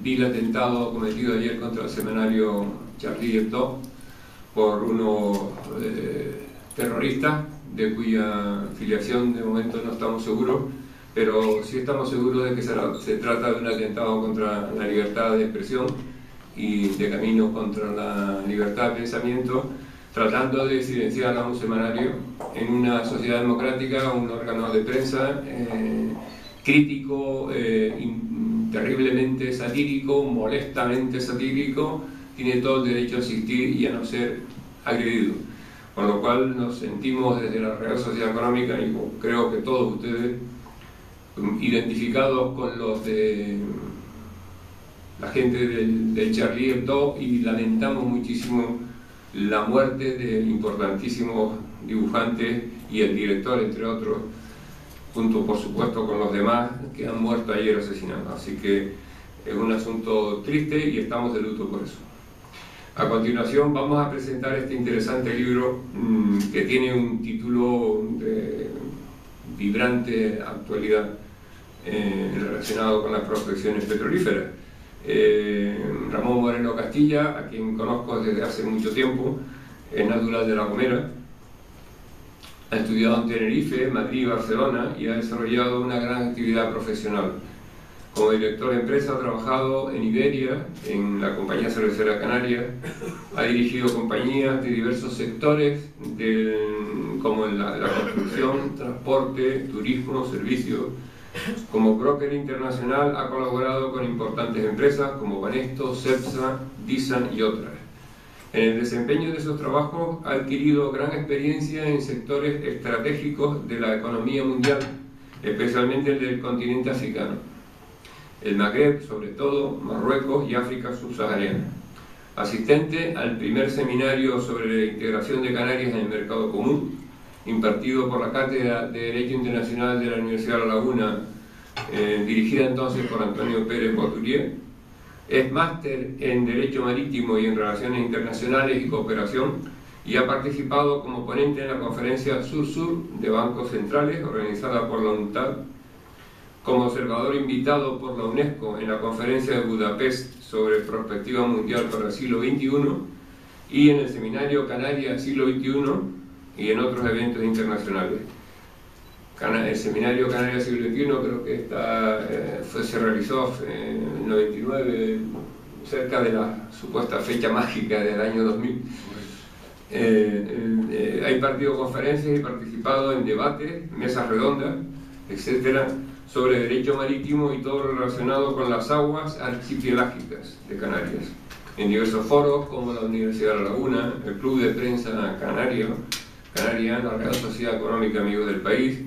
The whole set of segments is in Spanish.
vi el atentado cometido ayer contra el semanario Charlie Hebdo por unos terroristas, de cuya filiación de momento no estamos seguros, pero sí estamos seguros de que se trata de un atentado contra la libertad de expresión y de camino contra la libertad de pensamiento, tratando de silenciar a un semanario en una sociedad democrática, un órgano de prensa crítico, terriblemente satírico, molestamente satírico, tiene todo el derecho a existir y a no ser agredido. Con lo cual nos sentimos desde la Real Sociedad Económica, y creo que todos ustedes, identificados con los de la gente del Charlie Hebdo, y lamentamos muchísimo la muerte de importantísimos dibujantes y el director, entre otros, junto por supuesto con los demás que han muerto ayer asesinados. Así que es un asunto triste y estamos de luto por eso. A continuación vamos a presentar este interesante libro que tiene un título de vibrante actualidad relacionado con las prospecciones petrolíferas. Ramón Moreno Castilla, a quien conozco desde hace mucho tiempo, es natural de La Gomera, ha estudiado en Tenerife, Madrid y Barcelona y ha desarrollado una gran actividad profesional. Como director de empresa ha trabajado en Iberia, en la Compañía Cervecera Canaria, ha dirigido compañías de diversos sectores, como en la construcción, transporte, turismo, servicios. Como broker internacional ha colaborado con importantes empresas como Banesto, Cepsa, Disan y otras. En el desempeño de esos trabajos ha adquirido gran experiencia en sectores estratégicos de la economía mundial, especialmente el del continente africano, el Magreb, sobre todo, Marruecos y África subsahariana. Asistente al primer seminario sobre la integración de Canarias en el mercado común, impartido por la Cátedra de Derecho Internacional de la Universidad de La Laguna, dirigida entonces por Antonio Pérez Boturier. Es máster en Derecho Marítimo y en Relaciones Internacionales y Cooperación, y ha participado como ponente en la conferencia Sur-Sur de Bancos Centrales, organizada por la UNCTAD, como observador invitado por la UNESCO en la conferencia de Budapest sobre perspectiva mundial para el siglo XXI, y en el seminario Canarias Siglo XXI y en otros eventos internacionales. El seminario Canarias Siglo XXI creo que se realizó en el 99, cerca de la supuesta fecha mágica del año 2000. Ha impartido conferencias y participado en debates, mesas redondas, etcétera, sobre derecho marítimo y todo lo relacionado con las aguas archipelágicas de Canarias, en diversos foros como la Universidad de La Laguna, el Club de Prensa Canaria, la Real Sociedad Económica Amigos del País.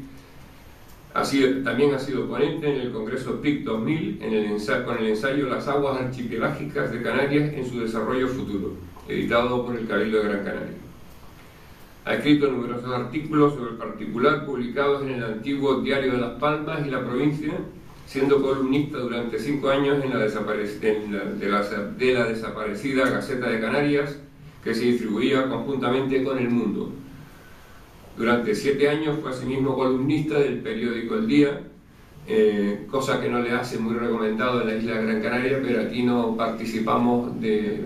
También ha sido ponente en el Congreso PIC 2000 con el ensayo Las aguas archipelágicas de Canarias en su desarrollo futuro, editado por el Cabildo de Gran Canaria. Ha escrito numerosos artículos sobre el particular publicados en el antiguo Diario de Las Palmas y La Provincia, siendo columnista durante 5 años en la desaparecida Gaceta de Canarias, que se distribuía conjuntamente con El Mundo. Durante 7 años fue asimismo columnista del periódico El Día, cosa que no le hace muy recomendado en la isla de Gran Canaria, pero aquí no participamos de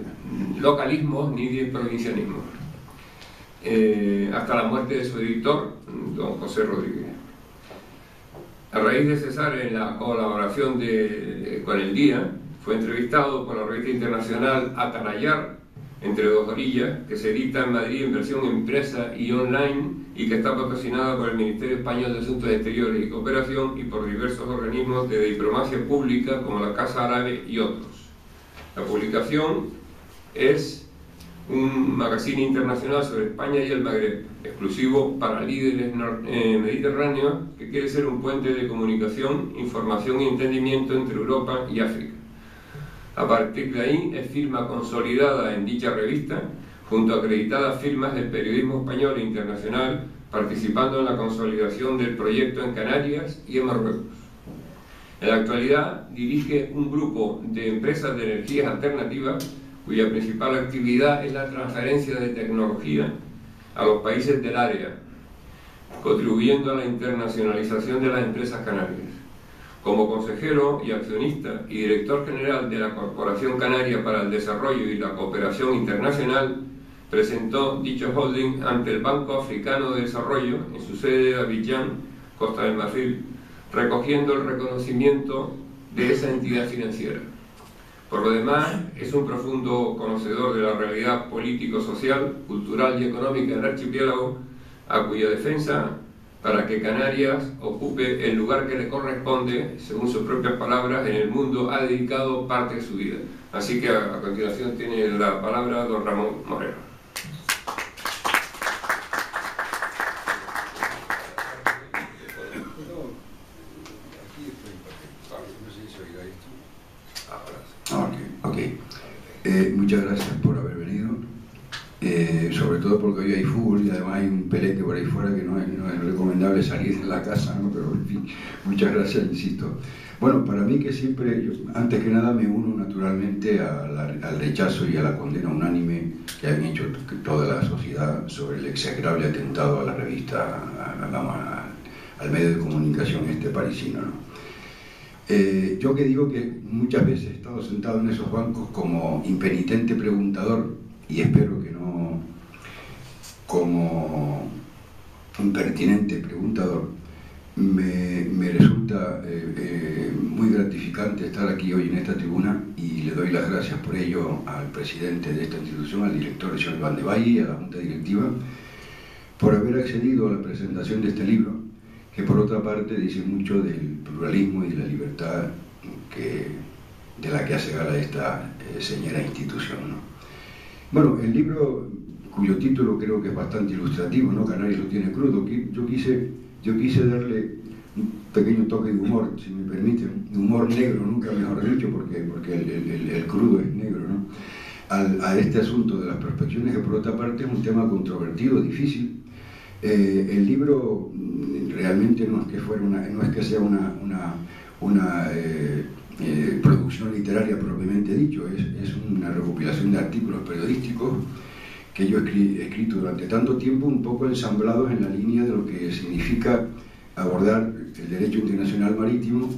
localismos ni de provincianismos. Hasta la muerte de su editor, don José Rodríguez. A raíz de cesar en la colaboración con El Día, fue entrevistado por la revista internacional Atarayar, Entre dos orillas, que se edita en Madrid en versión impresa y online, y que está patrocinada por el Ministerio Español de Asuntos Exteriores y Cooperación y por diversos organismos de diplomacia pública como la Casa Árabe y otros. La publicación es un magazine internacional sobre España y el Magreb, exclusivo para líderes mediterráneos, que quiere ser un puente de comunicación, información y entendimiento entre Europa y África. A partir de ahí es firma consolidada en dicha revista, junto a acreditadas firmas del periodismo español e internacional, participando en la consolidación del proyecto en Canarias y en Marruecos. En la actualidad dirige un grupo de empresas de energías alternativas cuya principal actividad es la transferencia de tecnología a los países del área, contribuyendo a la internacionalización de las empresas canarias. Como consejero y accionista y director general de la Corporación Canaria para el Desarrollo y la Cooperación Internacional, presentó dicho holding ante el Banco Africano de Desarrollo en su sede de Abiyán, Costa del Marfil, recogiendo el reconocimiento de esa entidad financiera. Por lo demás, es un profundo conocedor de la realidad político-social, cultural y económica del archipiélago, a cuya defensa, para que Canarias ocupe el lugar que le corresponde, según sus propias palabras, en el mundo, ha dedicado parte de su vida. Así que a continuación tiene la palabra don Ramón Moreno. Muchas gracias por haber venido, sobre todo porque hoy hay fútbol y además hay un pelete por ahí fuera que no es recomendable salir de la casa, ¿no? Pero en fin, muchas gracias, insisto. Bueno, para mí que siempre, antes que nada me uno naturalmente al rechazo y a la condena unánime que han hecho toda la sociedad sobre el execrable atentado a la revista, al medio de comunicación parisino, ¿no? Yo que digo que muchas veces he estado sentado en esos bancos como impenitente preguntador, y espero que no como impertinente preguntador, me resulta muy gratificante estar aquí hoy en esta tribuna, y le doy las gracias por ello al presidente de esta institución, al director Joan Van de Valle, y a la junta directiva, por haber accedido a la presentación de este libro, que por otra parte dice mucho del pluralismo y de la libertad de la que hace gala esta señora institución, ¿no? Bueno, el libro, cuyo título creo que es bastante ilustrativo, ¿no? Canarias lo tiene crudo. Yo quise darle un pequeño toque de humor, si me permiten, de humor negro, nunca mejor dicho, porque el crudo es negro, ¿no? A este asunto de las prospecciones, que por otra parte es un tema controvertido, difícil. El libro realmente no es que sea una producción literaria propiamente dicho, es una recopilación de artículos periodísticos que yo he escrito durante tanto tiempo, un poco ensamblados en la línea de lo que significa abordar el derecho internacional marítimo,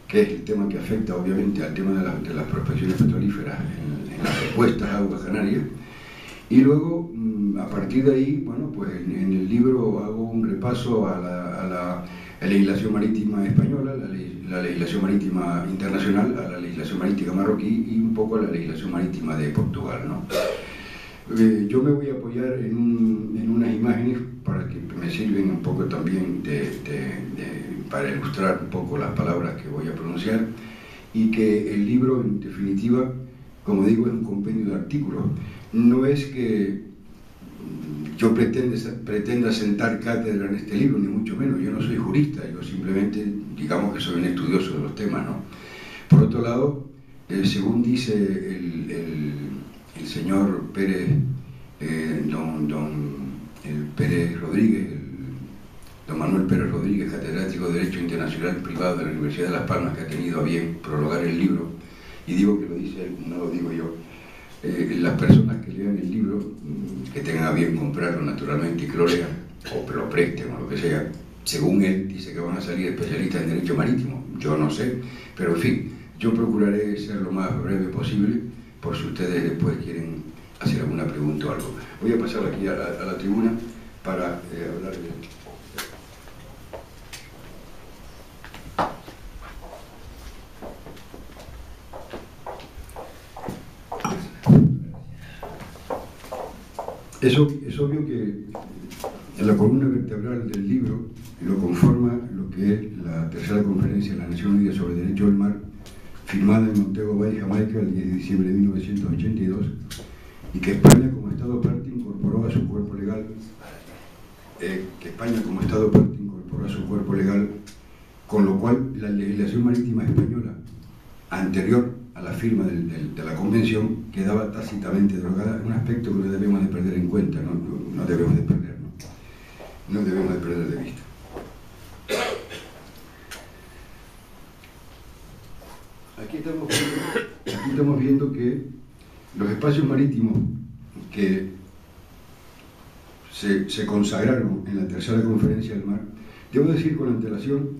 que es el tema que afecta obviamente al tema de las prospecciones petrolíferas en las supuestas aguas canarias. Y luego, a partir de ahí, bueno, pues en el libro hago un repaso a la legislación marítima española, la legislación marítima internacional, a la legislación marítima marroquí y un poco a la legislación marítima de Portugal, ¿no? Yo me voy a apoyar en unas imágenes para que me sirven un poco también para ilustrar un poco las palabras que voy a pronunciar, y que el libro, en definitiva, como digo, es un compendio de artículos. No es que yo pretenda sentar cátedra en este libro, ni mucho menos. Yo no soy jurista, yo simplemente, digamos que soy un estudioso de los temas, ¿no? Por otro lado, según dice el señor Pérez, don Manuel Pérez Rodríguez, catedrático de Derecho Internacional Privado de la Universidad de Las Palmas, que ha tenido a bien prologar el libro, y digo que lo dice él, no lo digo yo. Las personas que lean el libro, que tengan a bien comprarlo naturalmente y que lo lean, o lo presten o lo que sea, según él dice que van a salir especialistas en derecho marítimo. Yo no sé, pero en fin, yo procuraré ser lo más breve posible, por si ustedes después quieren hacer alguna pregunta o algo. Voy a pasar aquí a la tribuna para hablar de... Es obvio que la columna vertebral del libro lo conforma lo que es la tercera conferencia de la Nación Unida sobre Derecho del Mar, firmada en Montego Bay, Jamaica, el 10 de diciembre de 1982, y que España como Estado parte incorporó a su cuerpo legal, con lo cual la legislación marítima española anterior a la firma de la convención quedaba tácitamente derogada, un aspecto que no debemos de perder en cuenta, no debemos de perder de vista. Aquí estamos viendo que los espacios marítimos que se consagraron en la tercera conferencia del mar, debo decir con antelación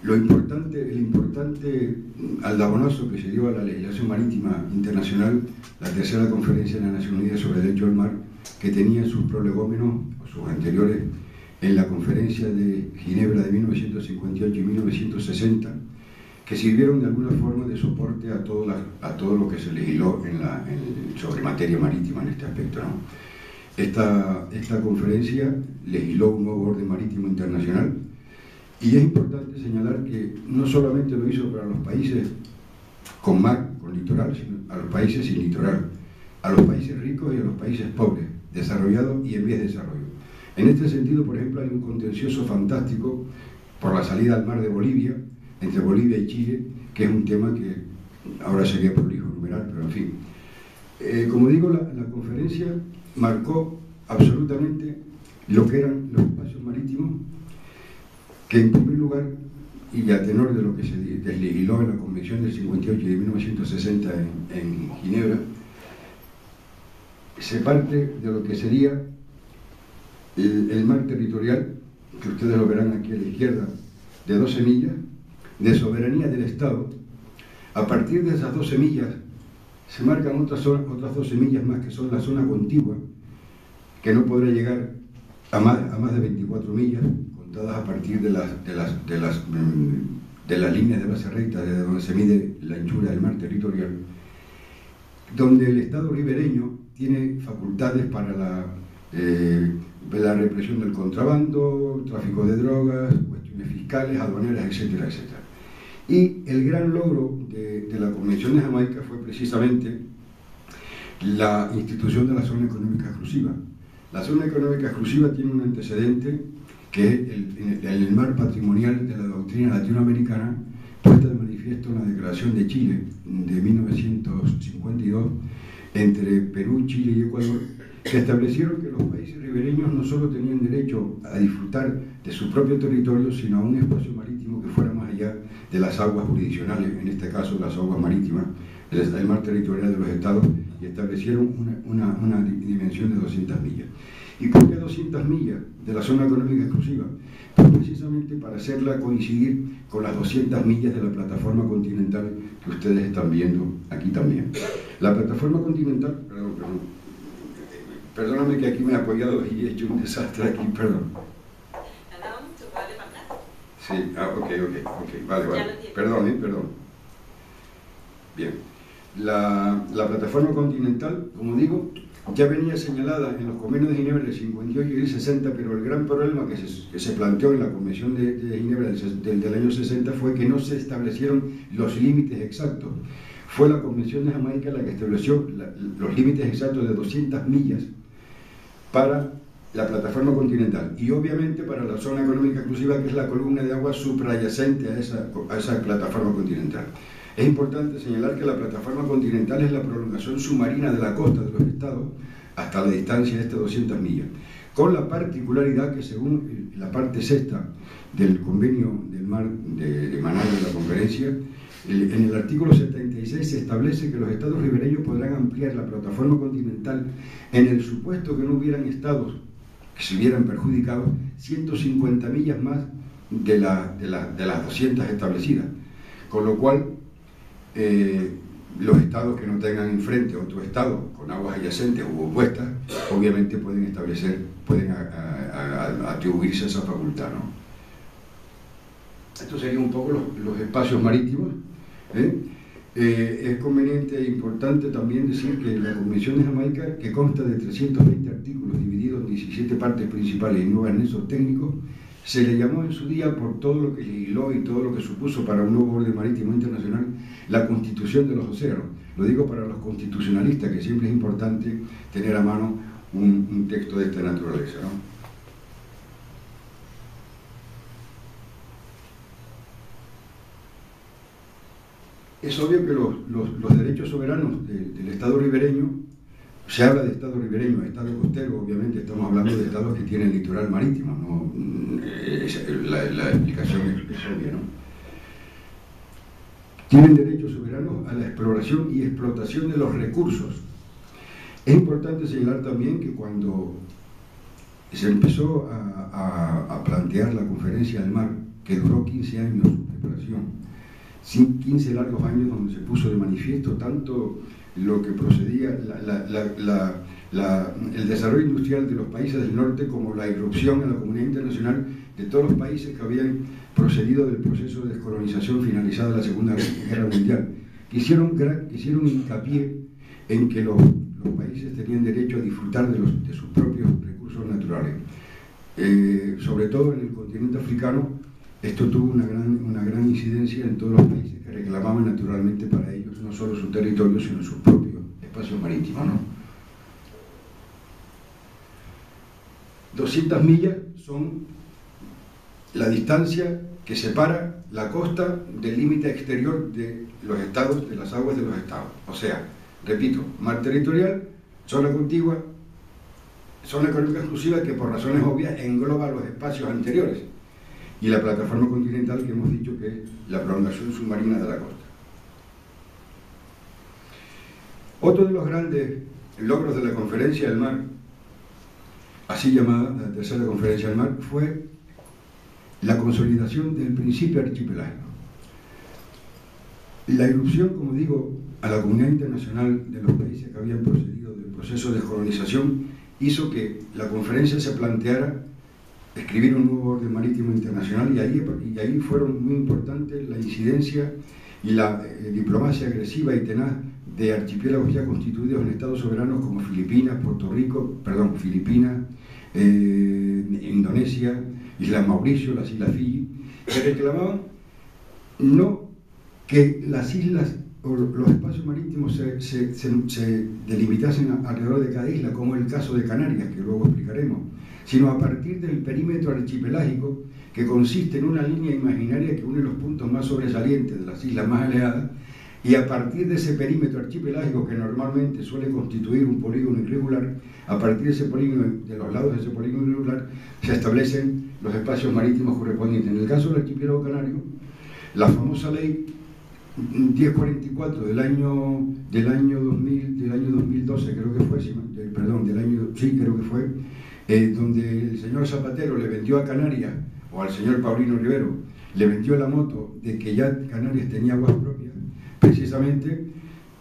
el importante aldabonazo que se dio a la legislación marítima internacional, la tercera conferencia de las Naciones Unidas sobre el derecho del mar, que tenía sus prolegómenos, o sus anteriores, en la conferencia de Ginebra de 1958 y 1960, que sirvieron de alguna forma de soporte a todo lo que se legisló sobre materia marítima en este aspecto, ¿no? Esta conferencia legisló un nuevo orden marítimo internacional, y es importante señalar que no solamente lo hizo para los países con mar, con litoral, sino a los países sin litoral, a los países ricos y a los países pobres, desarrollados y en vías de desarrollo. En este sentido, por ejemplo, hay un contencioso fantástico por la salida al mar de Bolivia, entre Bolivia y Chile, que es un tema que ahora sería prolijo enumerar, pero en fin. Como digo, la conferencia marcó absolutamente lo que eran los espacios marítimos, que en primer lugar, y a tenor de lo que se deslegisló en la Convención del 58 y de 1960 en Ginebra, se parte de lo que sería el mar territorial, que ustedes lo verán aquí a la izquierda, de 12 millas, de soberanía del Estado. A partir de esas 12 millas se marcan otras 12 millas más, que son la zona contigua, que no podrá llegar a más de 24 millas, contadas a partir de las líneas de base recta, desde donde se mide la anchura del mar territorial, donde el Estado ribereño tiene facultades para la represión del contrabando, tráfico de drogas, cuestiones fiscales, aduaneras, etcétera, etcétera. Y el gran logro de la Convención de Jamaica fue precisamente la institución de la zona económica exclusiva. La zona económica exclusiva tiene un antecedente que es el mar patrimonial de la doctrina latinoamericana, puesta de manifiesto en la Declaración de Chile de 1952 entre Perú, Chile y Ecuador, que establecieron que los países ribereños no solo tenían derecho a disfrutar de su propio territorio, sino a un espacio marítimo que fuera más allá de las aguas jurisdiccionales, en este caso las aguas marítimas, el mar territorial de los estados, y establecieron una dimensión de 200 millas. ¿Y por qué 200 millas de la zona económica exclusiva? Pues precisamente para hacerla coincidir con las 200 millas de la plataforma continental que ustedes están viendo aquí también. La plataforma continental, perdóname que aquí me he apoyado y he hecho un desastre aquí, perdón. Sí, ok, vale, perdón. Bien, la plataforma continental, como digo, ya venía señalada en los convenios de Ginebra del 58 y del 60, pero el gran problema que se planteó en la Convención de Ginebra del año 60 fue que no se establecieron los límites exactos. Fue la Convención de Jamaica la que estableció los límites exactos de 200 millas para la plataforma continental y obviamente para la zona económica exclusiva, que es la columna de agua suprayacente a esa plataforma continental. Es importante señalar que la plataforma continental es la prolongación submarina de la costa de los estados hasta la distancia de estas 200 millas, con la particularidad que según la parte sexta del convenio del mar de Managua de la conferencia, en el artículo 76 se establece que los estados ribereños podrán ampliar la plataforma continental en el supuesto que no hubieran estados que se hubieran perjudicado 150 millas más de las 200 establecidas, con lo cual los estados que no tengan enfrente otro estado con aguas adyacentes u opuestas, obviamente pueden atribuirse a esa facultad, ¿no? Estos serían un poco los espacios marítimos. Es conveniente e importante también decir que la Convención de Jamaica, que consta de 320 artículos divididos en 17 partes principales y 9 anexos técnicos, se le llamó en su día, por todo lo que legisló y todo lo que supuso para un nuevo orden marítimo internacional, la Constitución de los Océanos. Lo digo para los constitucionalistas, que siempre es importante tener a mano un texto de esta naturaleza, ¿no? Es obvio que los derechos soberanos del Estado ribereño, se habla de Estado ribereño, Estado costero, obviamente estamos hablando de estados que tienen litoral marítimo, ¿no? La explicación es obvia, ¿no? Tienen derechos soberanos a la exploración y explotación de los recursos. Es importante señalar también que cuando se empezó a plantear la conferencia del mar, que duró 15 años exploración. 15 largos años donde se puso de manifiesto tanto lo que procedía, el desarrollo industrial de los países del norte como la irrupción en la comunidad internacional de todos los países que habían procedido del proceso de descolonización finalizada la Segunda Guerra Mundial. Hicieron hincapié en que los países tenían derecho a disfrutar de sus propios recursos naturales. Sobre todo en el continente africano, esto tuvo una gran incidencia en todos los países que reclamaban naturalmente para ellos no solo su territorio, sino sus propios espacios marítimos, ¿no? 200 millas son la distancia que separa la costa del límite exterior de los estados, de las aguas de los estados. O sea, repito, mar territorial, zona contigua, zona económica exclusiva que por razones obvias engloba los espacios anteriores, y la plataforma continental que hemos dicho que es la prolongación submarina de la costa. Otro de los grandes logros de la Conferencia del Mar, así llamada la tercera Conferencia del Mar, fue la consolidación del principio archipelágico. La irrupción, como digo, a la comunidad internacional de los países que habían procedido del proceso de descolonización hizo que la conferencia se planteara escribir un nuevo orden marítimo internacional, y ahí fueron muy importantes la incidencia y la diplomacia agresiva y tenaz de archipiélagos ya constituidos en estados soberanos como Filipinas, Indonesia, Islas Mauricio, las Islas Fiji, que reclamaban no que las islas o los espacios marítimos se delimitasen alrededor de cada isla, como el caso de Canarias, que luego explicaremos, sino a partir del perímetro archipelágico, que consiste en una línea imaginaria que une los puntos más sobresalientes de las islas más alejadas, y a partir de ese perímetro archipelágico, que normalmente suele constituir un polígono irregular, a partir de ese polígono, de los lados de ese polígono irregular, se establecen los espacios marítimos correspondientes. En el caso del archipiélago canario, la famosa ley 1044 del año 2012, creo que fue, creo que fue, donde el señor Zapatero le vendió a Canarias, o al señor Paulino Rivero, le vendió la moto de que ya Canarias tenía aguas propias, precisamente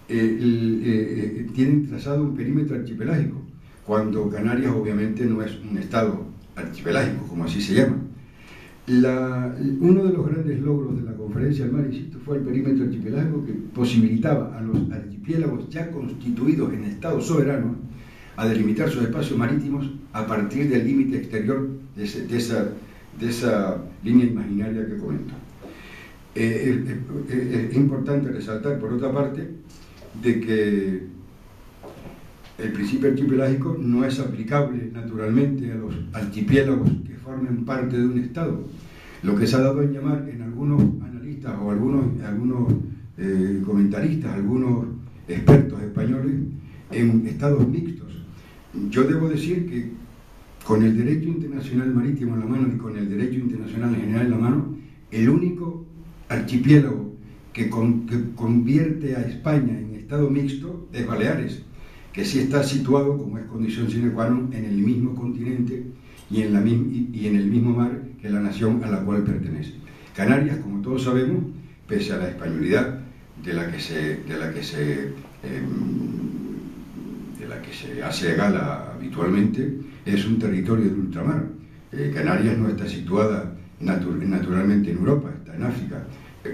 tienen trazado un perímetro archipelágico, cuando Canarias obviamente no es un estado archipelágico, como así se llama. Uno de los grandes logros de la Conferencia del Mar, insisto, fue el perímetro archipelágico, que posibilitaba a los archipiélagos ya constituidos en estados soberanos a delimitar sus espacios marítimos a partir del límite exterior de esa línea imaginaria que comento. Es importante resaltar, por otra parte, de que el principio archipelágico no es aplicable naturalmente a los archipiélagos que formen parte de un estado. Lo que se ha dado en llamar en algunos analistas o algunos comentaristas, algunos expertos españoles, en estados mixtos. Yo debo decir que con el derecho internacional marítimo en la mano y con el derecho internacional en general en la mano, el único archipiélago que convierte a España en estado mixto es Baleares, que sí está situado, como es condición sine qua non, en el mismo continente y en el mismo mar que la nación a la cual pertenece. Canarias, como todos sabemos, pese a la españolidad de la que se hace gala habitualmente, es un territorio de ultramar. Canarias no está situada naturalmente en Europa, está en África.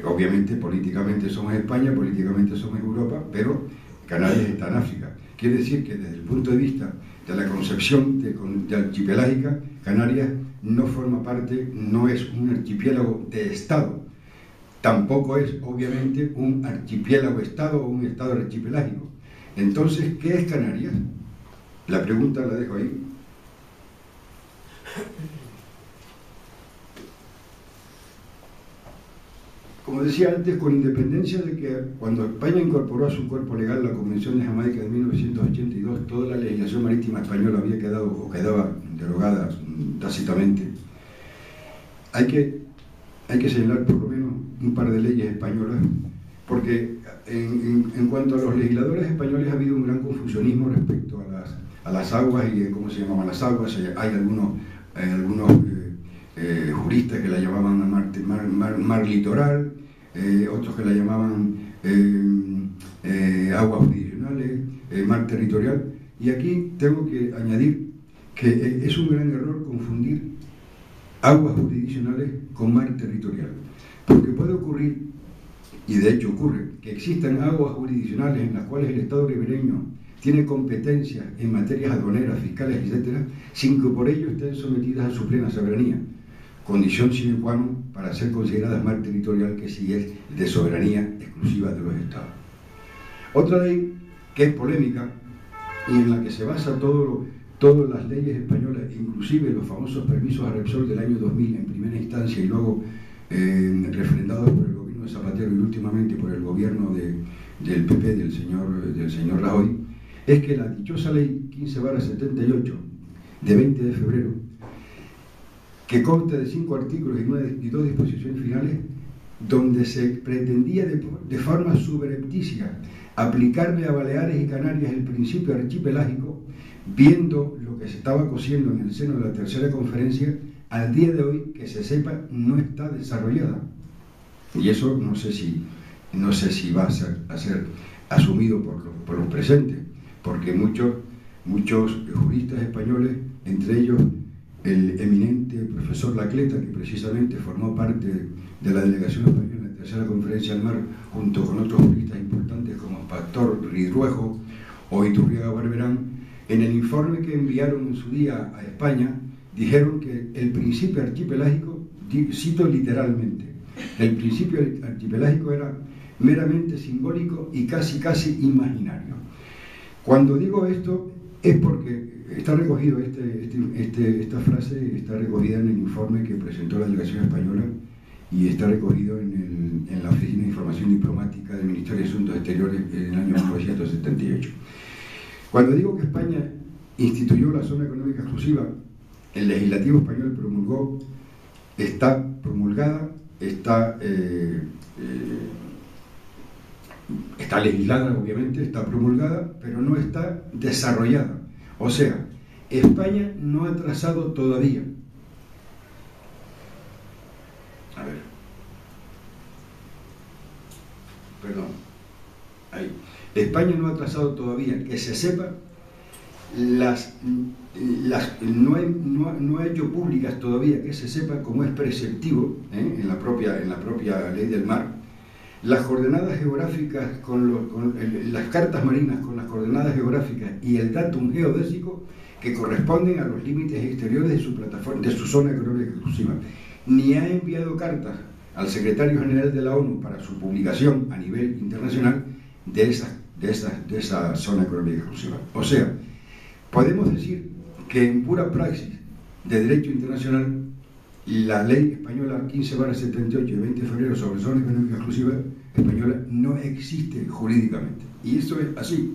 Obviamente políticamente somos España, políticamente somos Europa, pero Canarias está en África. Quiere decir que desde el punto de vista de la concepción de archipelágica, Canarias no forma parte, no es un archipiélago de Estado, tampoco es obviamente un archipiélago-Estado o un Estado archipelágico. Entonces, ¿qué es Canarias? La pregunta la dejo ahí. Como decía antes, con independencia de que cuando España incorporó a su cuerpo legal la Convención de Jamaica de 1982, toda la legislación marítima española había quedado o quedaba derogada tácitamente, hay que señalar por lo menos un par de leyes españolas, porque en cuanto a los legisladores españoles ha habido un gran confusionismo respecto a las aguas y cómo se llamaban las aguas. Hay algunos juristas que la llamaban mar litoral, otros que la llamaban aguas jurisdiccionales, mar territorial. Y aquí tengo que añadir que es un gran error confundir aguas jurisdiccionales con mar territorial, porque puede ocurrir, y de hecho ocurre, que existan aguas jurisdiccionales en las cuales el Estado ribereño tiene competencias en materias aduaneras, fiscales, etcétera, sin que por ello estén sometidas a su plena soberanía, condición sine qua non para ser consideradas mar territorial, que sí es de soberanía exclusiva de los Estados. Otra ley que es polémica y en la que se basa todas las leyes españolas, inclusive los famosos permisos a Repsol del año 2000 en primera instancia y luego refrendados por el gobierno de Zapatero y últimamente por el gobierno del PP del señor Rajoy, es que la dichosa ley 15/78 de 20 de febrero, que consta de 5 artículos y 2 disposiciones finales, donde se pretendía de forma subrepticia aplicarle a Baleares y Canarias el principio archipelágico, viendo lo que se estaba cociendo en el seno de la tercera conferencia, al día de hoy, que se sepa, no está desarrollada. Y eso no sé si va a ser asumido por los presentes, porque muchos juristas españoles, entre ellos el eminente profesor Lacleta, que precisamente formó parte de la delegación española en la tercera conferencia del mar, junto con otros juristas importantes como Pastor Ridruejo o Iturriaga Barberán, en el informe que enviaron en su día a España, dijeron que el principio archipelágico, cito literalmente, el principio archipelágico era meramente simbólico y casi imaginario. Cuando digo esto es porque está recogido, esta frase está recogida en el informe que presentó la delegación española y está recogido en la Oficina de Información Diplomática del Ministerio de Asuntos Exteriores en el año 1978. Cuando digo que España instituyó la zona económica exclusiva, el legislativo español está promulgada, está legislada, obviamente, está promulgada, pero no está desarrollada. O sea, España no ha trazado todavía. A ver. Perdón. Ahí. España no ha trazado todavía, que se sepa, no ha hecho públicas todavía, que se sepa, como es preceptivo en la propia ley del mar, las coordenadas geográficas, las cartas marinas con las coordenadas geográficas y el datum geodésico que corresponden a los límites exteriores de su plataforma, de su zona económica exclusiva. Ni ha enviado cartas al secretario general de la ONU para su publicación a nivel internacional de esa zona económica exclusiva. O sea, podemos decir que en pura praxis de derecho internacional, la ley española 15/78 de 20 de febrero sobre zona económica exclusiva española no existe jurídicamente. Y eso es así.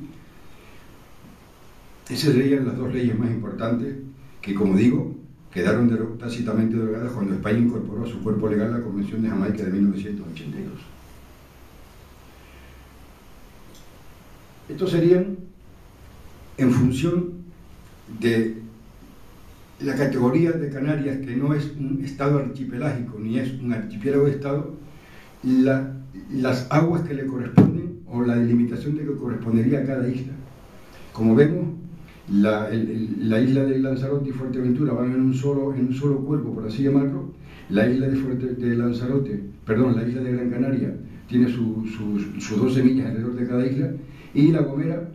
Esas serían las dos leyes más importantes que, como digo, quedaron tácitamente derogadas cuando España incorporó a su cuerpo legal la Convención de Jamaica de 1982. Estos serían en función de la categoría de Canarias, que no es un estado archipelágico ni es un archipiélago de estado, las aguas que le corresponden o la delimitación de que correspondería a cada isla. Como vemos, la isla de Lanzarote y Fuerteventura van en un solo cuerpo, por así llamarlo. La isla de Lanzarote, perdón, la isla de Gran Canaria tiene sus 12 millas alrededor de cada isla, y La Gomera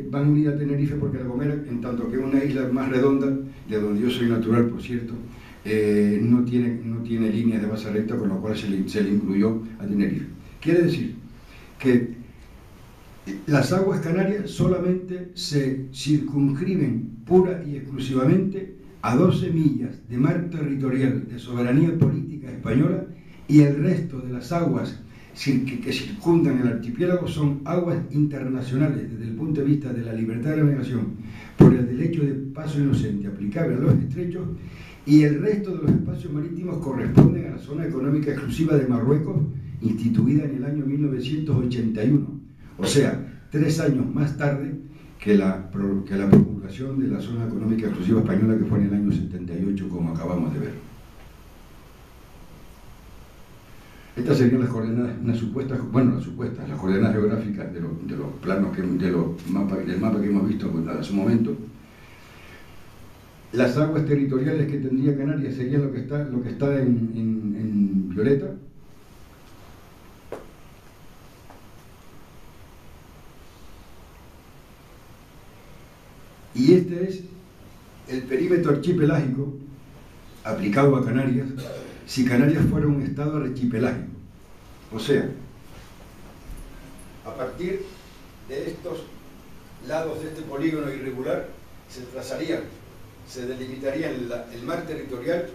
van unidas a Tenerife, porque La Gomera, en tanto que es una isla más redonda, de donde yo soy natural, por cierto, no tiene líneas de base recta, con lo cual se le incluyó a Tenerife. Quiere decir que las aguas canarias solamente se circunscriben pura y exclusivamente a 12 millas de mar territorial de soberanía política española, y el resto de las aguas que circundan el archipiélago son aguas internacionales desde el punto de vista de la libertad de navegación por el derecho de paso inocente aplicable a los estrechos, y el resto de los espacios marítimos corresponden a la zona económica exclusiva de Marruecos, instituida en el año 1981, o sea, 3 años más tarde que la promulgación de la zona económica exclusiva española, que fue en el año 78, como acabamos de ver. Estas serían las coordenadas, las coordenadas geográficas de los planos, del mapa que hemos visto hace un momento. Las aguas territoriales que tendría Canarias serían lo que está en violeta. Y este es el perímetro archipelágico aplicado a Canarias, si Canarias fuera un estado archipelágico. O sea, a partir de estos lados de este polígono irregular se delimitarían el mar territorial,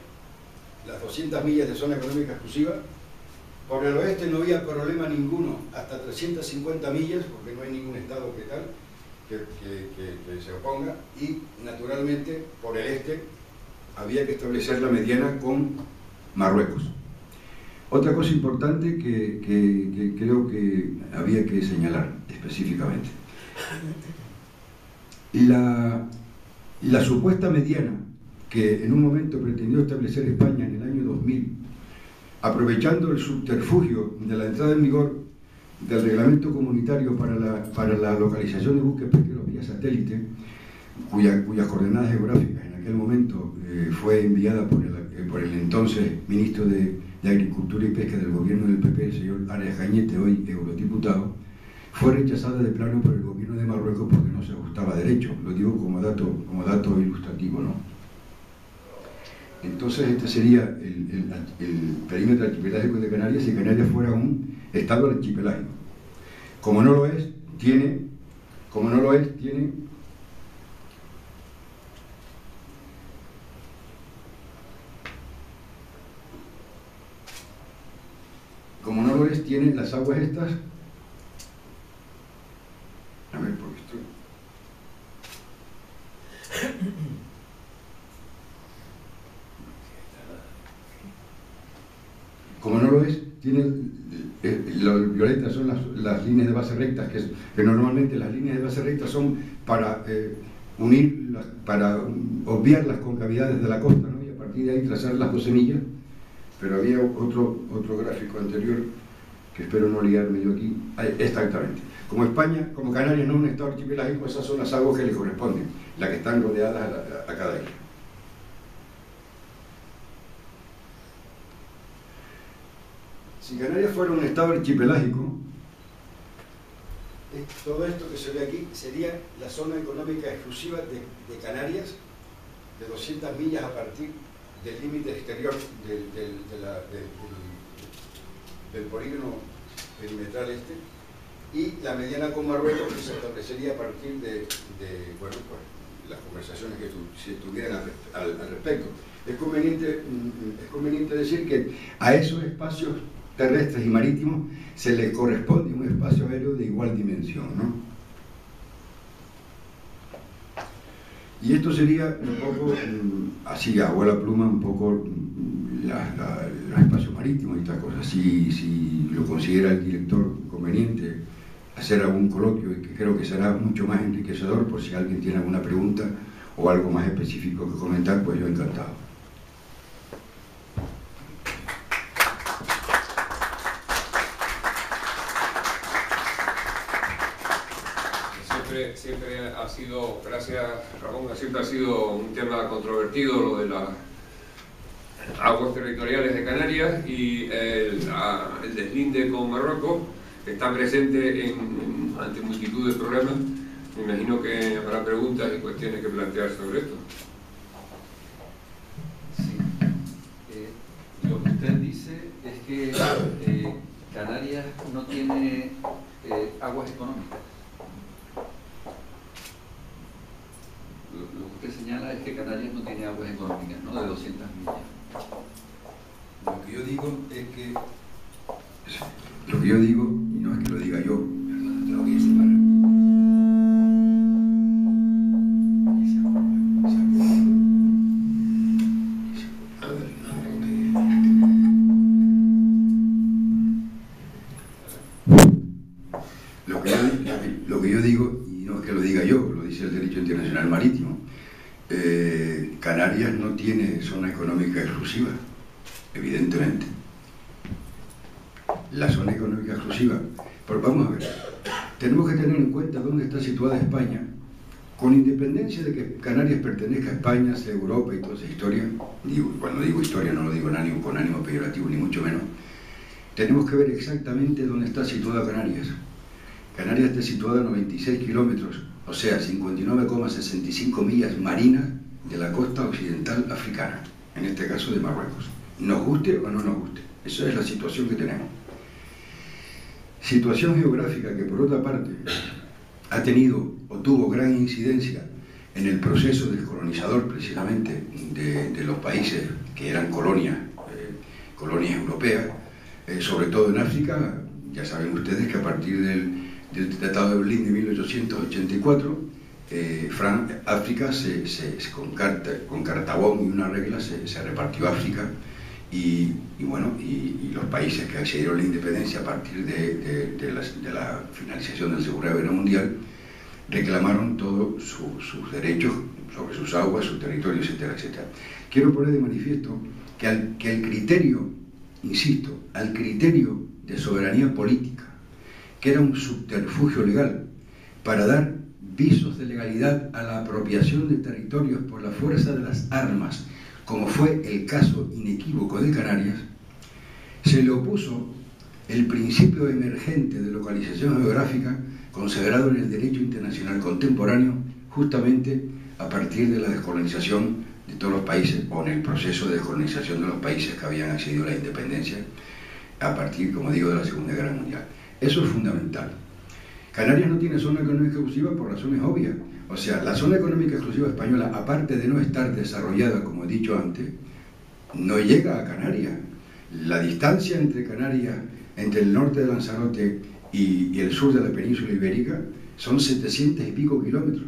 las 200 millas de zona económica exclusiva. Por el oeste no había problema ninguno, hasta 350 millas, porque no hay ningún estado que tal que se oponga, y naturalmente por el este había que establecer la mediana con Marruecos. Otra cosa importante que creo que había que señalar específicamente: la supuesta mediana que en un momento pretendió establecer España en el año 2000, aprovechando el subterfugio de la entrada en vigor del reglamento comunitario para la localización de buques pesqueros vía satélite, cuyas coordenadas geográficas en aquel momento fue enviada por el entonces ministro de Agricultura y Pesca del gobierno del PP, el señor Arias Cañete, hoy eurodiputado, fue rechazada de plano por el gobierno de Marruecos porque no se ajustaba a derecho. Lo digo como dato ilustrativo, ¿no? Entonces este sería el perímetro archipelágico de Canarias si Canarias fuera un estado archipelágico. Como no lo es, tiene las aguas estas. A ver, porque estoy... Como no lo es, tiene los violetas son las líneas de base rectas, que normalmente las líneas de base rectas son para para obviar las concavidades de la costa, ¿no? Y a partir de ahí trazar las 12 millas. Pero había otro gráfico anterior, que espero no liarme yo aquí. Exactamente. Como Canarias no es un estado archipelágico, esas son las aguas que le corresponden, las que están rodeadas a cada isla. Si Canarias fuera un estado archipelágico, todo esto que se ve aquí sería la zona económica exclusiva de Canarias, de 200 millas a partir del límite exterior del polígono perimetral este, y la mediana con Marruecos, que se establecería a partir de las conversaciones que se tuvieran al respecto. Es conveniente decir que a esos espacios terrestres y marítimos se le corresponde un espacio aéreo de igual dimensión, ¿no? Y esto sería un poco, así a vuela pluma, un poco los espacios marítimos y estas cosas. Si lo considera el director conveniente hacer algún coloquio, y que creo que será mucho más enriquecedor, por si alguien tiene alguna pregunta o algo más específico que comentar, pues yo encantado. Siempre ha sido, gracias Ramón, siempre ha sido un tema controvertido lo de las aguas territoriales de Canarias, y el deslinde con Marruecos está presente ante multitud de problemas. Me imagino que habrá preguntas y cuestiones que plantear sobre esto. Sí. Lo que usted dice es que Canarias no tiene aguas económicas. Lo que usted señala es que Canarias no tiene aguas económicas, ¿no? De 200 millas. Lo que yo digo es que... Lo que yo digo, y no es que lo diga yo, perdón, te lo voy a separar. Lo que yo digo, y no es que lo diga yo, lo dice el derecho internacional marítimo, Canarias no tiene zona económica exclusiva, evidentemente. la zona económica exclusiva. Pero vamos a ver, tenemos que tener en cuenta dónde está situada España, con independencia de que Canarias pertenezca a España, sea Europa y toda esa historia. Cuando digo historia no lo digo con ánimo peyorativo ni mucho menos. Tenemos que ver exactamente dónde está situada Canarias. Canarias está situada a 96 kilómetros, o sea, 59,65 millas marinas de la costa occidental africana, en este caso de Marruecos. Nos guste o no nos guste, esa es la situación que tenemos. Situación geográfica que, por otra parte, ha tenido o tuvo gran incidencia en el proceso descolonizador precisamente de los países que eran colonias europeas, sobre todo en África. Ya saben ustedes que a partir del Tratado de Berlín de 1884, África con Cartabón y una regla se repartió África, y los países que accedieron a la independencia a partir de la finalización de la Segunda Guerra Mundial reclamaron todos sus derechos sobre sus aguas, sus territorios, etcétera, etcétera. Quiero poner de manifiesto que al criterio, insisto, al criterio de soberanía política, que era un subterfugio legal para dar visos de legalidad a la apropiación de territorios por la fuerza de las armas, como fue el caso inequívoco de Canarias, se le opuso el principio emergente de localización geográfica consagrado en el derecho internacional contemporáneo, justamente a partir de la descolonización de todos los países, o en el proceso de descolonización de los países que habían accedido a la independencia a partir, como digo, de la Segunda Guerra Mundial. Eso es fundamental. Canarias no tiene zona económica exclusiva por razones obvias. O sea, la zona económica exclusiva española, aparte de no estar desarrollada, como he dicho antes, no llega a Canarias. La distancia entre Canarias, entre el norte de Lanzarote y el sur de la península ibérica, son 700 y pico kilómetros.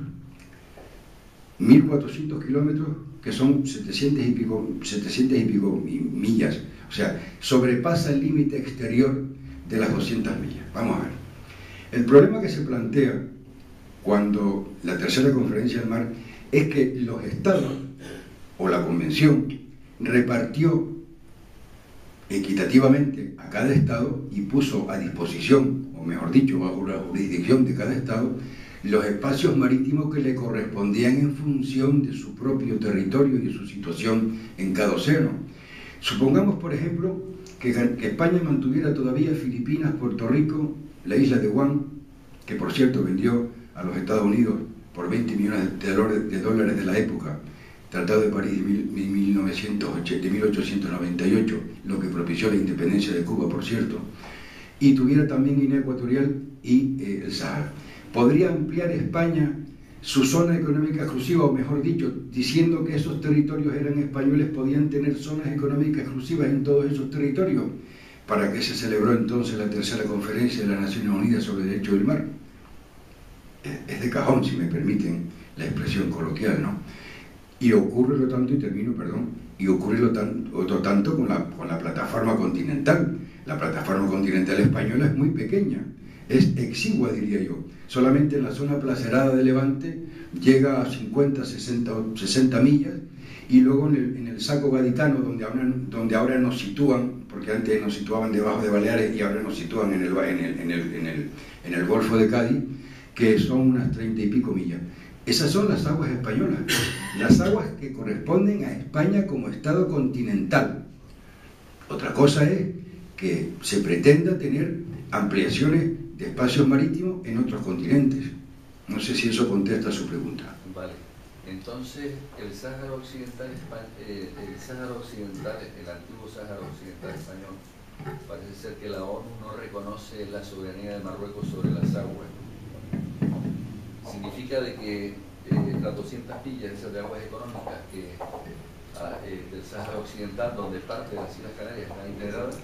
1.400 kilómetros, que son 700 y pico millas. O sea, sobrepasa el límite exterior de las 200 millas. Vamos a ver. El problema que se plantea cuando la tercera conferencia del mar es que los estados o la convención repartió equitativamente a cada estado y puso a disposición, o mejor dicho, bajo la jurisdicción de cada estado, los espacios marítimos que le correspondían en función de su propio territorio y de su situación en cada océano. Supongamos, por ejemplo, que España mantuviera todavía Filipinas, Puerto Rico, la isla de Guam, que por cierto vendió a los Estados Unidos por 20 millones de dólares de la época, Tratado de París de 1898, lo que propició la independencia de Cuba, por cierto, y tuviera también Guinea Ecuatorial y el Sahara. ¿Podría ampliar España su zona económica exclusiva, o mejor dicho, diciendo que esos territorios eran españoles, podían tener zonas económicas exclusivas en todos esos territorios? ¿Para qué se celebró entonces la tercera conferencia de las Naciones Unidas sobre el Derecho del Mar? Es de cajón, si me permiten la expresión coloquial, ¿no? Y ocurre lo tanto, y termino, perdón, y ocurre otro tanto con la plataforma continental. La plataforma continental española es muy pequeña, es exigua, diría yo. Solamente en la zona placerada de Levante llega a 50, 60 millas, y luego en el saco gaditano, donde ahora nos sitúan, porque antes nos situaban debajo de Baleares y ahora nos sitúan en el Golfo de Cádiz, que son unas 30 y pico millas. Esas son las aguas españolas, las aguas que corresponden a España como Estado continental. Otra cosa es que se pretenda tener ampliaciones de espacios marítimos en otros continentes. No sé si eso contesta a su pregunta. Vale. Entonces, el Sáhara Occidental, el antiguo Sáhara Occidental español, parece ser que la ONU no reconoce la soberanía de Marruecos sobre las aguas. Significa de que las 200 millas esas de aguas económicas del Sáhara Occidental, donde parte de las Islas Canarias están integradas,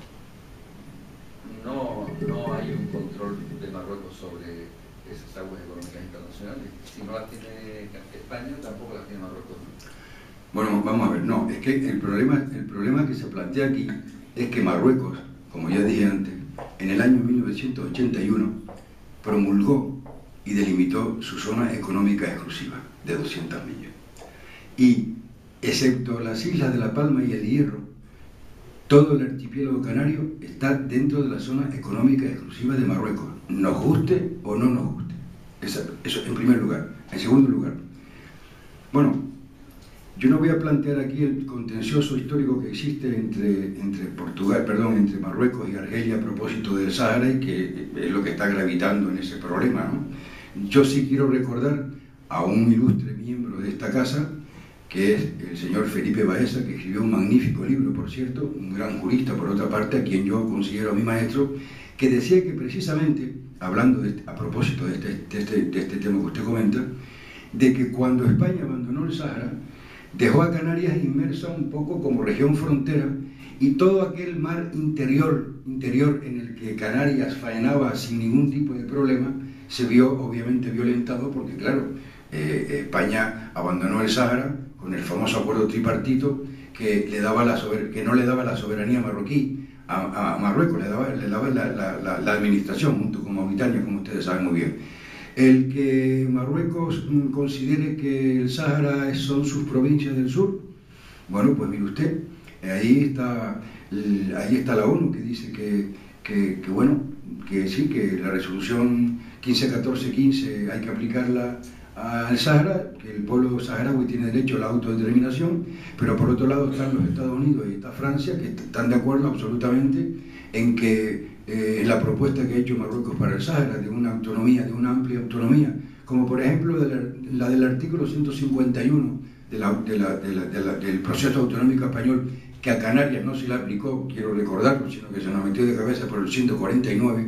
no hay un control de Marruecos sobre esas aguas económicas internacionales. Si no las tiene España, tampoco las tiene Marruecos, ¿no? Bueno, vamos a ver, no, es que el problema que se plantea aquí es que Marruecos, como ya dije antes, en el año 1981 promulgó y delimitó su zona económica exclusiva de 200 millas. Y, excepto las islas de La Palma y El Hierro, Todo el archipiélago canario está dentro de la zona económica exclusiva de Marruecos, nos guste o no nos guste. Eso en primer lugar. En segundo lugar, bueno, yo no voy a plantear aquí el contencioso histórico que existe entre Marruecos y Argelia a propósito del Sáhara, y que es lo que está gravitando en ese problema, ¿no? Yo sí quiero recordar a un ilustre miembro de esta casa, que es el señor Felipe Baeza, que escribió un magnífico libro, por cierto, un gran jurista por otra parte, a quien yo considero mi maestro, que decía que precisamente, hablando a propósito de este tema que usted comenta, de que cuando España abandonó el Sáhara, dejó a Canarias inmersa un poco como región frontera, y todo aquel mar interior en el que Canarias faenaba sin ningún tipo de problema, se vio obviamente violentado, porque claro, España abandonó el Sáhara con el famoso acuerdo tripartito que no le daba la soberanía marroquí a Marruecos, le daba la administración junto con Mauritania, como ustedes saben muy bien. El que Marruecos considere que el Sáhara son sus provincias del sur, bueno, pues mire usted, ahí está la ONU, que dice que sí, que la resolución 1514-15 hay que aplicarla al Sáhara, que el pueblo saharaui tiene derecho a la autodeterminación, pero por otro lado están los Estados Unidos y está Francia, que están de acuerdo absolutamente en que la propuesta que ha hecho Marruecos para el Sáhara, de una autonomía, de una amplia autonomía, como por ejemplo la del artículo 151 del proceso autonómico español, que a Canarias no se le aplicó, quiero recordarlo, sino que se nos metió de cabeza por el 149,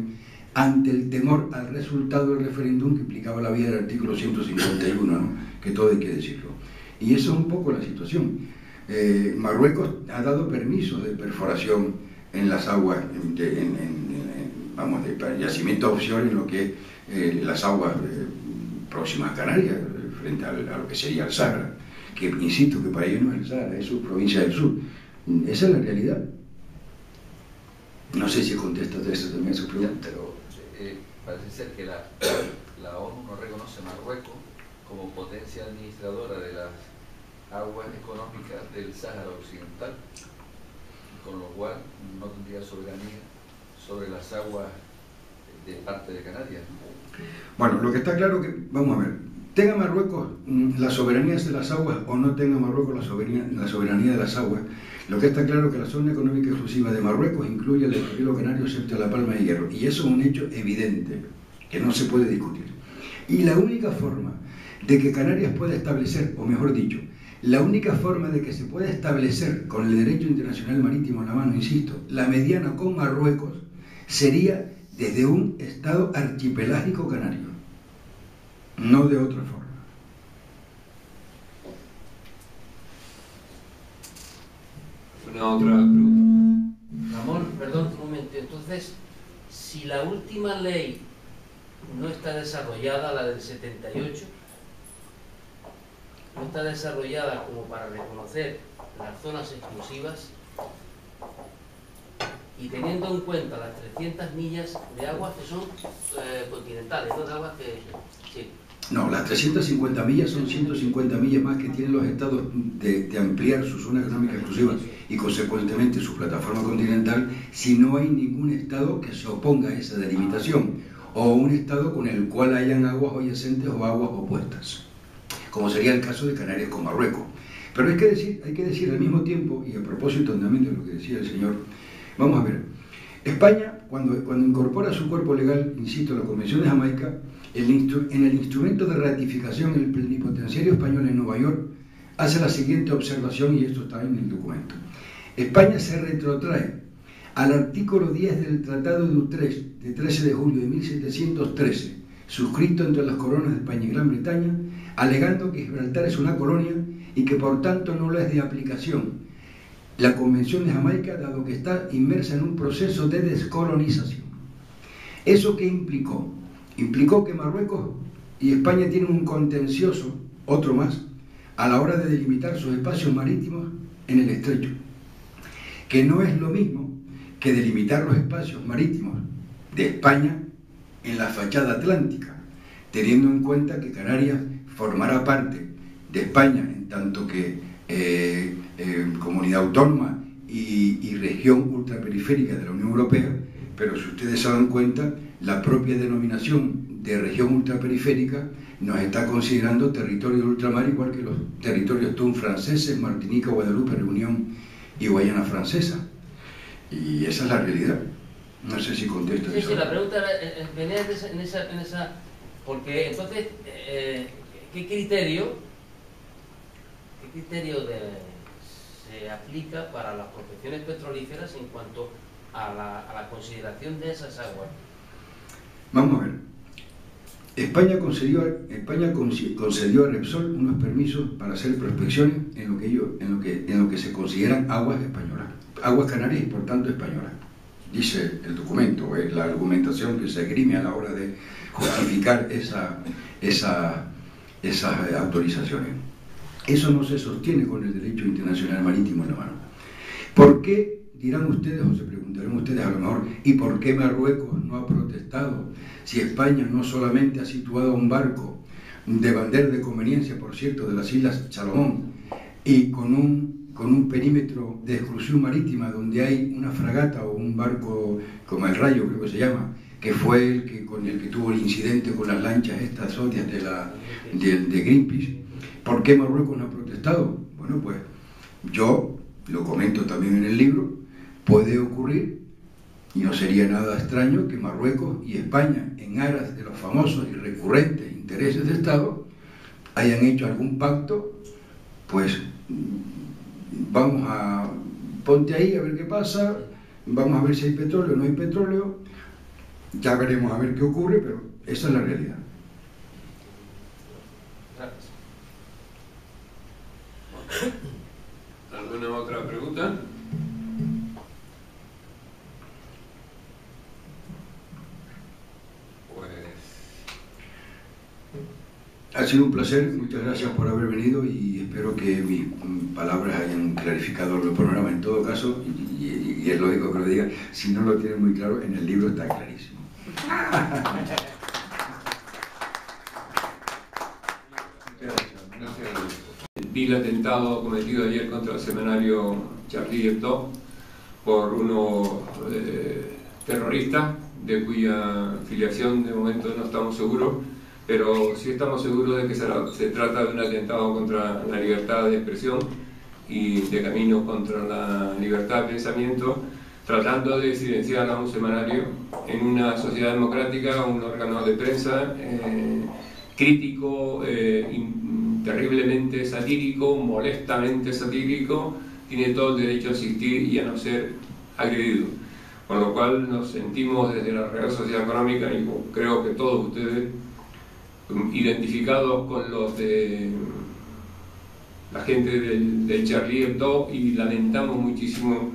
ante el temor al resultado del referéndum que implicaba la vía del artículo 151, ¿no? Que todo hay que decirlo. Y eso es un poco la situación. Marruecos ha dado permisos de perforación en las aguas, de yacimiento offshore en lo que es las aguas próximas a Canarias, frente a lo que sería el Sáhara, que insisto que para ellos no es el Sáhara, es su provincia del sur. Esa es la realidad. No sé si contestas de eso también a su pregunta. Pero parece ser que la ONU no reconoce a Marruecos como potencia administradora de las aguas económicas del Sáhara Occidental, con lo cual no tendría soberanía sobre las aguas de parte de Canarias, ¿no? Bueno, lo que está claro que, vamos a ver, tenga Marruecos la soberanía de las aguas o no tenga Marruecos la soberanía de las aguas, lo que está claro es que la zona económica exclusiva de Marruecos incluye el archipiélago canario excepto La Palma de Hierro, y eso es un hecho evidente, que no se puede discutir. Y la única forma de que Canarias pueda establecer, o mejor dicho, la única forma de que se pueda establecer con el derecho internacional marítimo en la mano, insisto, la mediana con Marruecos, sería desde un estado archipelágico canario, no de otra forma. ¿Una otra pregunta? Ramón, perdón un momento. Entonces, si la última ley no está desarrollada, la del 78, no está desarrollada como para reconocer las zonas exclusivas, y teniendo en cuenta las 300 millas de aguas que son continentales, no de aguas que... Sí. No, las 350 millas son 150 millas más que tienen los estados de ampliar su zona económica exclusiva y consecuentemente su plataforma continental, si no hay ningún estado que se oponga a esa delimitación, o un estado con el cual hayan aguas adyacentes o aguas opuestas, como sería el caso de Canarias con Marruecos. Pero hay que decir al mismo tiempo, y a propósito también de lo que decía el señor, vamos a ver, España, cuando incorpora su cuerpo legal, insisto, la Convención de Jamaica, en el instrumento de ratificación, el plenipotenciario español en Nueva York hace la siguiente observación, y esto está en el documento. España se retrotrae al artículo 10 del Tratado de Utrecht, de 13 de julio de 1713, suscrito entre las coronas de España y Gran Bretaña, alegando que Gibraltar es una colonia y que por tanto no le es de aplicación la Convención de Jamaica, dado que está inmersa en un proceso de descolonización. ¿Eso qué implicó? Implicó que Marruecos y España tienen un contencioso, otro más, a la hora de delimitar sus espacios marítimos en el estrecho, que no es lo mismo que delimitar los espacios marítimos de España en la fachada atlántica, teniendo en cuenta que Canarias formará parte de España en tanto que comunidad autónoma y región ultraperiférica de la Unión Europea, pero si ustedes se dan cuenta, la propia denominación de región ultraperiférica nos está considerando territorio de ultramar, igual que los territorios TUN franceses, Martinica, Guadalupe, Reunión y Guayana Francesa. Y esa es la realidad. No sé si contesto eso. Sí, la pregunta venía en esa... Porque entonces, ¿qué criterio se aplica para las prospecciones petrolíferas en cuanto a la consideración de esas aguas? Vamos a ver. España concedió a Repsol unos permisos para hacer prospecciones en lo que se consideran aguas españolas, aguas canarias y por tanto españolas. Dice el documento, es la argumentación que se esgrime a la hora de justificar esas autorizaciones. Eso no se sostiene con el derecho internacional marítimo en la mano. ¿Por qué, dirán ustedes, o se preguntarán ustedes a lo mejor, y por qué Marruecos no ha protestado si España no solamente ha situado un barco de bandera de conveniencia, por cierto, de las Islas Salomón, y con un perímetro de exclusión marítima donde hay una fragata o un barco como el Rayo, creo que se llama, que fue con el que tuvo el incidente con las lanchas estas odias de Greenpeace? ¿Por qué Marruecos no ha protestado? Bueno, pues yo lo comento también en el libro, puede ocurrir, y no sería nada extraño, que Marruecos y España, en aras de los famosos y recurrentes intereses de Estado, hayan hecho algún pacto, pues ponte ahí a ver qué pasa, vamos a ver si hay petróleo o no hay petróleo, ya veremos a ver qué ocurre, pero esa es la realidad. ¿Alguna otra pregunta? Pues... Ha sido un placer, muchas gracias por haber venido y espero que mis palabras hayan clarificado el panorama. En todo caso, y es lógico que lo diga, si no lo tienen muy claro, en el libro está clarísimo. Vi el atentado cometido ayer contra el semanario Charlie Hebdo por unos terroristas de cuya filiación de momento no estamos seguros, pero sí estamos seguros de que se trata de un atentado contra la libertad de expresión y de camino contra la libertad de pensamiento, tratando de silenciar a un semanario en una sociedad democrática, un órgano de prensa crítico, terriblemente satírico, molestamente satírico, tiene todo el derecho a existir y a no ser agredido. Con lo cual nos sentimos desde la Real Sociedad Económica, y creo que todos ustedes, identificados con los de la gente del Charlie Hebdo, y lamentamos muchísimo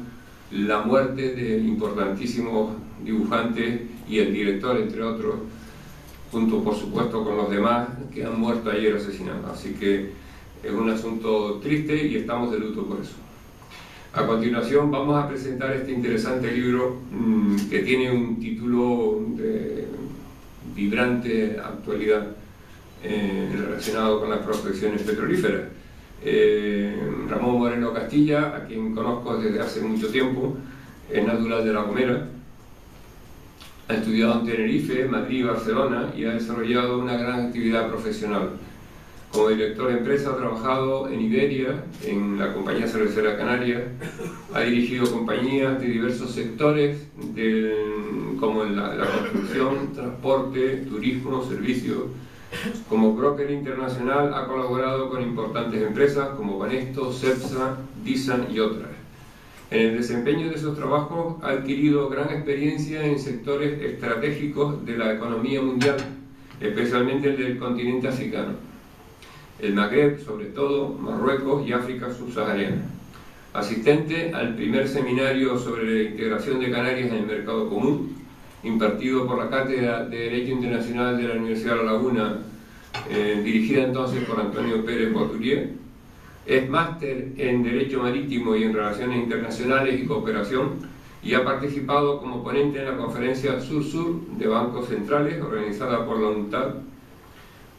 la muerte de importantísimos dibujantes y el director, entre otros, junto por supuesto con los demás que han muerto ayer asesinados. Así que es un asunto triste y estamos de luto por eso. A continuación vamos a presentar este interesante libro que tiene un título de vibrante actualidad relacionado con las prospecciones petrolíferas. Ramón Moreno Castilla, a quien conozco desde hace mucho tiempo, es natural de La Gomera, ha estudiado en Tenerife, Madrid y Barcelona y ha desarrollado una gran actividad profesional. Como director de empresa ha trabajado en Iberia, en la Compañía Cervecera Canaria, ha dirigido compañías de diversos sectores como en la construcción, transporte, turismo, servicios. Como broker internacional ha colaborado con importantes empresas como Banesto, Cepsa, Disan y otras. En el desempeño de esos trabajos ha adquirido gran experiencia en sectores estratégicos de la economía mundial, especialmente el del continente africano, el Magreb, sobre todo, Marruecos y África subsahariana. Asistente al primer seminario sobre la integración de Canarias en el mercado común, impartido por la Cátedra de Derecho Internacional de la Universidad de La Laguna, dirigida entonces por Antonio Pérez Couturier. Es máster en Derecho Marítimo y en Relaciones Internacionales y Cooperación y ha participado como ponente en la conferencia Sur-Sur de Bancos Centrales, organizada por la UNCTAD,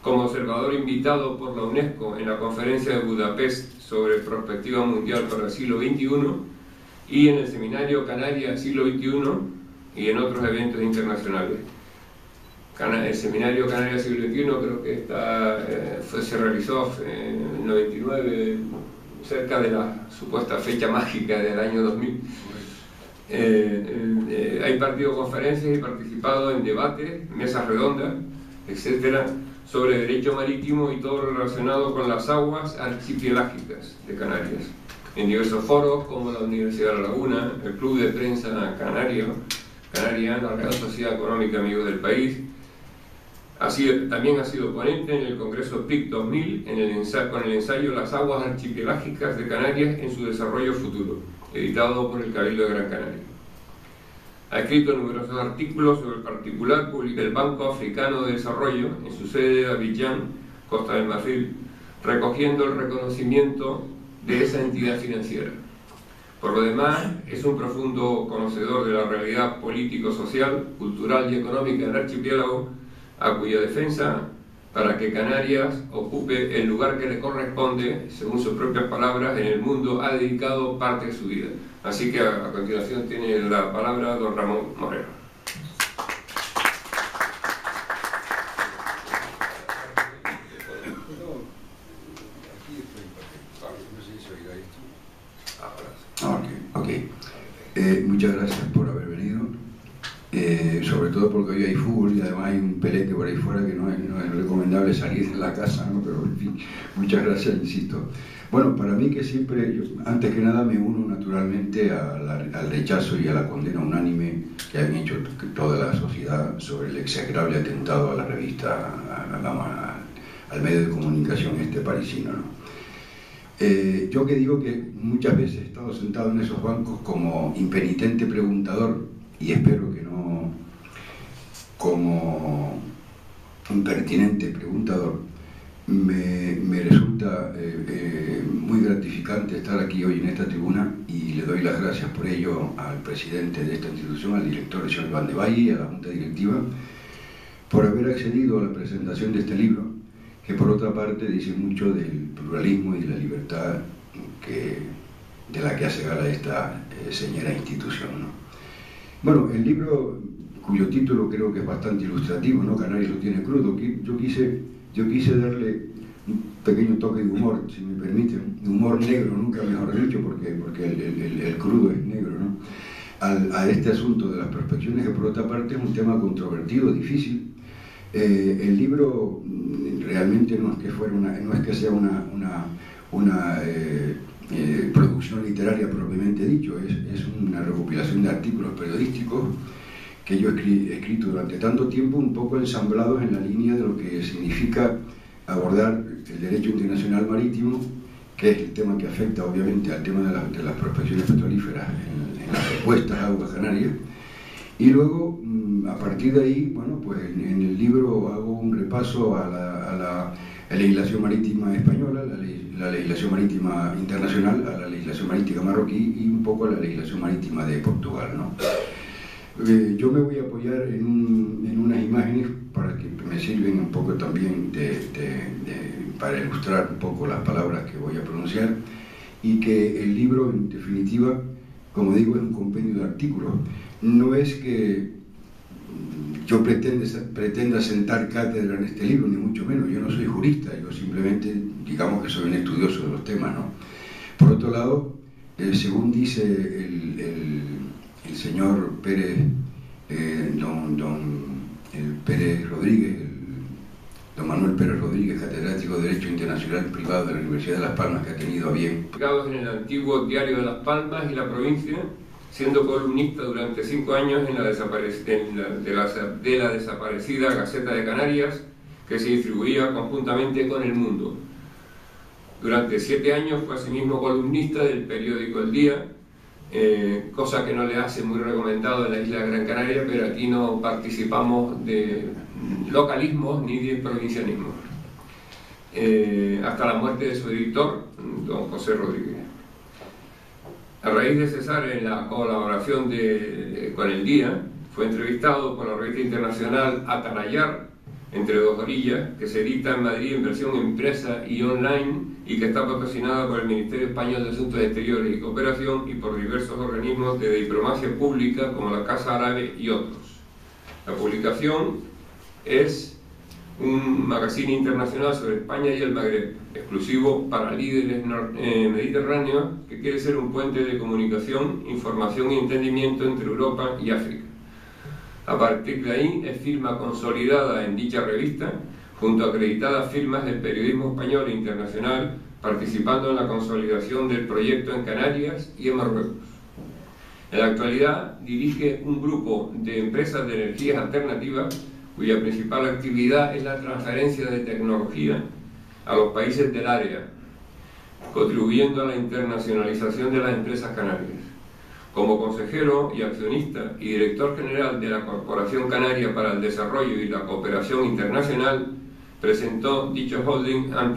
como observador invitado por la UNESCO en la conferencia de Budapest sobre perspectiva mundial para el siglo XXI y en el seminario Canarias Siglo XXI y en otros eventos internacionales. El seminario Canarias Siglo XXI creo que se realizó en el 99, cerca de la supuesta fecha mágica del año 2000. He impartido conferencias y participado en debates, mesas redondas, etcétera, sobre derecho marítimo y todo lo relacionado con las aguas archipelágicas de Canarias, en diversos foros como la Universidad de La Laguna, el Club de Prensa Canario, la Real Sociedad Económica Amigos del País. También ha sido ponente en el Congreso PIC 2000 con el ensayo Las aguas archipelágicas de Canarias en su desarrollo futuro, editado por el Cabildo de Gran Canaria. Ha escrito numerosos artículos sobre el particular público del Banco Africano de Desarrollo en su sede de Abidjan, Costa del Marfil, recogiendo el reconocimiento de esa entidad financiera. Por lo demás, es un profundo conocedor de la realidad político-social, cultural y económica del archipiélago, a cuya defensa, para que Canarias ocupe el lugar que le corresponde, según sus propias palabras, en el mundo, ha dedicado parte de su vida. Así que a continuación tiene la palabra don Ramón Moreno. Muchas gracias por haber venido, sobre todo porque hoy hay fútbol y además hay un pelete por ahí fuera que no es recomendable salir de la casa, ¿no? Pero en fin, muchas gracias, insisto. Bueno, para mí que siempre, antes que nada me uno naturalmente al rechazo y a la condena unánime que han hecho toda la sociedad sobre el execrable atentado a la revista, al medio de comunicación parisino, ¿no? Yo que digo que muchas veces he estado sentado en esos bancos como impenitente preguntador, y espero que no como impertinente preguntador, me resulta muy gratificante estar aquí hoy en esta tribuna, y le doy las gracias por ello al presidente de esta institución, al director, el señor Van de Valle, y a la Junta Directiva, por haber accedido a la presentación de este libro, que por otra parte dice mucho del pluralismo y de la libertad de la que hace gala esta señera institución, ¿no? Bueno, el libro, cuyo título creo que es bastante ilustrativo, ¿no? Canarias lo tiene crudo. Yo quise darle un pequeño toque de humor, si me permiten, de humor negro, nunca mejor dicho, porque el crudo es negro, ¿no? A este asunto de las prospecciones, que por otra parte es un tema controvertido, difícil. El libro realmente no es que sea una producción literaria propiamente dicho, es una recopilación de artículos periodísticos que yo he escrito durante tanto tiempo, un poco ensamblados en la línea de lo que significa abordar el derecho internacional marítimo, que es el tema que afecta obviamente al tema de las prospecciones petrolíferas en las supuestas aguas canarias. Y luego, a partir de ahí, bueno, pues en el libro hago un repaso a la legislación marítima española, la legislación marítima internacional, a la legislación marítima marroquí y un poco a la legislación marítima de Portugal, ¿no? Yo me voy a apoyar en unas imágenes para que me sirven un poco también para ilustrar un poco las palabras que voy a pronunciar, y que el libro, en definitiva, como digo, es un compendio de artículos. No es que yo pretenda sentar cátedra en este libro, ni mucho menos. Yo no soy jurista, yo simplemente, digamos que soy un estudioso de los temas, ¿no? Por otro lado, según dice el señor Pérez, don Manuel Pérez Rodríguez, catedrático de Derecho Internacional Privado de la Universidad de Las Palmas, que ha tenido a bien. Publicados en el antiguo Diario de Las Palmas y la provincia, siendo columnista durante 5 años de la desaparecida Gaceta de Canarias, que se distribuía conjuntamente con El Mundo. Durante 7 años fue asimismo columnista del periódico El Día, cosa que no le hace muy recomendado en la isla de Gran Canaria, pero aquí no participamos de localismos ni de provincianismos. Hasta la muerte de su editor, don José Rodríguez. A raíz de cesar en la colaboración con El Día, fue entrevistado por la revista internacional Atarayar Entre Dos Orillas, que se edita en Madrid en versión impresa y online y que está patrocinada por el Ministerio Español de Asuntos Exteriores y Cooperación y por diversos organismos de diplomacia pública como la Casa Árabe y otros. La publicación es un magazine internacional sobre España y el Magreb, exclusivo para líderes mediterráneos, que quiere ser un puente de comunicación, información y entendimiento entre Europa y África. A partir de ahí es firma consolidada en dicha revista, junto a acreditadas firmas del periodismo español e internacional, participando en la consolidación del proyecto en Canarias y en Marruecos. En la actualidad dirige un grupo de empresas de energías alternativas cuya principal actividad es la transferencia de tecnología a los países del área, contribuyendo a la internacionalización de las empresas canarias. Como consejero y accionista y director general de la Corporación Canaria para el Desarrollo y la Cooperación Internacional, presentó dicho holding ante